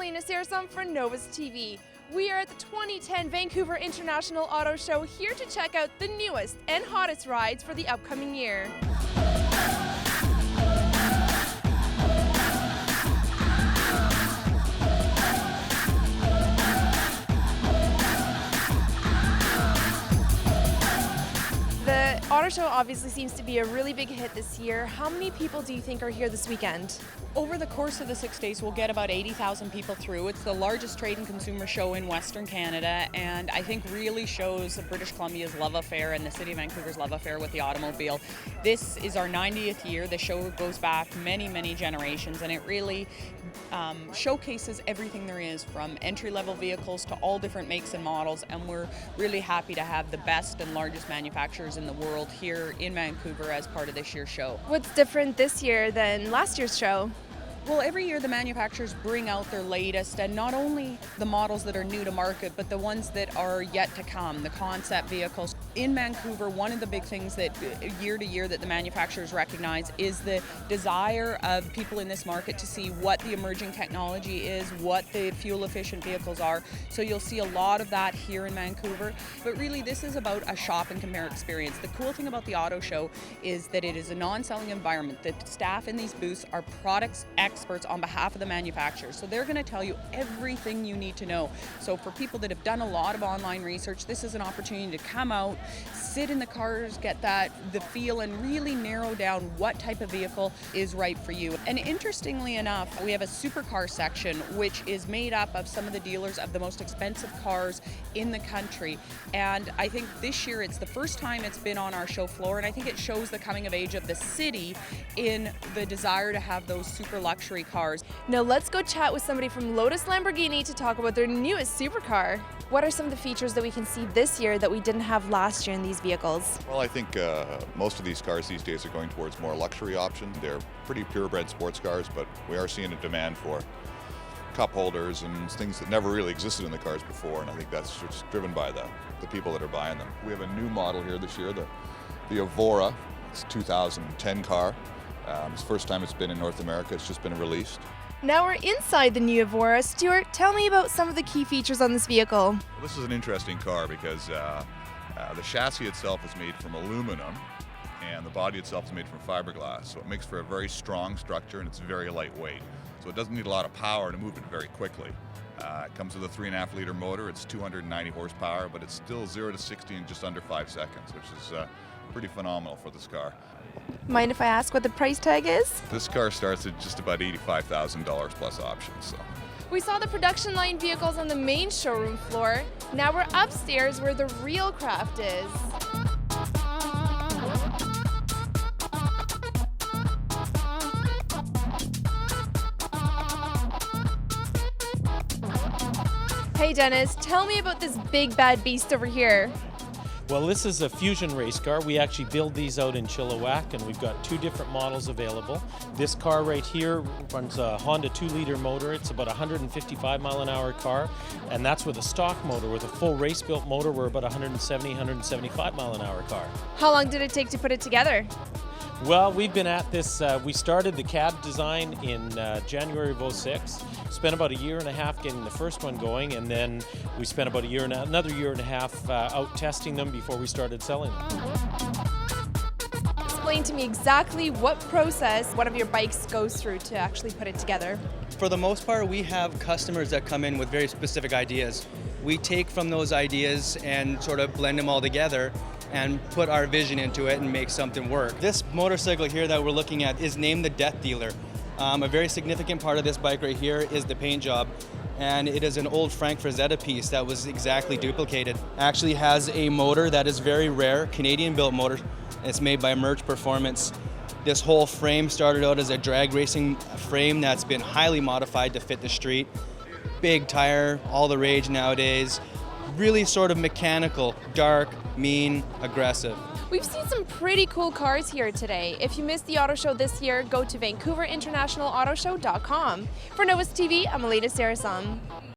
Elena Sarasom for Novus TV. We are at the 2010 Vancouver International Auto Show, here to check out the newest and hottest rides for the upcoming year. The Auto Show obviously seems to be a really big hit this year. How many people do you think are here this weekend? Over the course of the 6 days, we'll get about 80,000 people through. It's the largest trade and consumer show in Western Canada, and I think really shows British Columbia's love affair and the City of Vancouver's love affair with the automobile. This is our 90th year. The show goes back many, many generations, and it really showcases everything there is, from entry-level vehicles to all different makes and models, and we're really happy to have the best and largest manufacturers in the world here in Vancouver as part of this year's show. What's different this year than last year's show? Well, every year the manufacturers bring out their latest, and not only the models that are new to market, but the ones that are yet to come, the concept vehicles. In Vancouver, one of the big things that year to year that the manufacturers recognize is the desire of people in this market to see what the emerging technology is, what the fuel-efficient vehicles are. So you'll see a lot of that here in Vancouver. But really, this is about a shop and compare experience. The cool thing about the Auto Show is that it is a non-selling environment. The staff in these booths are products experts on behalf of the manufacturers. So they're going to tell you everything you need to know. So for people that have done a lot of online research, this is an opportunity to come out, sit in the cars, get the feel, and really narrow down what type of vehicle is right for you. And interestingly enough, we have a supercar section which is made up of some of the dealers of the most expensive cars in the country. And I think this year it's the first time it's been on our show floor, and I think it shows the coming of age of the city in the desire to have those super luxury cars. Now let's go chat with somebody from Lotus Lamborghini to talk about their newest supercar. What are some of the features that we can see this year that we didn't have last year in these vehicles? Well, I think most of these cars these days are going towards more luxury options. They're pretty purebred sports cars, but we are seeing a demand for cup holders and things that never really existed in the cars before, and I think that's just driven by the people that are buying them. We have a new model here this year, the Evora. It's a 2010 car. It's the first time it's been in North America. It's just been released. Now we're inside the new Evora. Stuart, tell me about some of the key features on this vehicle. Well, this is an interesting car because the chassis itself is made from aluminum and the body itself is made from fiberglass. So it makes for a very strong structure, and it's very lightweight. So it doesn't need a lot of power to move it very quickly. It comes with a 3.5 liter motor. It's 290 horsepower, but it's still 0 to 60 in just under 5 seconds, which is pretty phenomenal for this car. Mind if I ask what the price tag is? This car starts at just about $85,000 plus options. So. We saw the production line vehicles on the main showroom floor. Now we're upstairs where the real craft is. Hey Dennis, tell me about this big bad beast over here. Well, this is a Fusion race car. We actually build these out in Chilliwack, and we've got 2 different models available. This car right here runs a Honda 2-liter motor. It's about a 155 mile an hour car, and that's with a stock motor. With a full race-built motor, we're about 170, 175 mile an hour car. How long did it take to put it together? Well, we've been at this, we started the cab design in January of '06. Spent about a year and a half getting the first one going, and then we spent about another year and a half out testing them before we started selling them. Explain to me exactly what process one of your bikes goes through to actually put it together. For the most part, we have customers that come in with very specific ideas. We take from those ideas and sort of blend them all together and put our vision into it and make something work. This motorcycle here that we're looking at is named the Death Dealer. A very significant part of this bike right here is the paint job, and it is an old Frank Frazetta piece that was exactly duplicated. Actually has a motor that is very rare, Canadian-built motor. It's made by Merch Performance. This whole frame started out as a drag racing frame that's been highly modified to fit the street. Big tire, all the rage nowadays. Really sort of mechanical, dark, mean, aggressive. We've seen some pretty cool cars here today. If you missed the auto show this year, go to VancouverInternationalAutoShow.com. For Novus TV, I'm Elena Sarasom.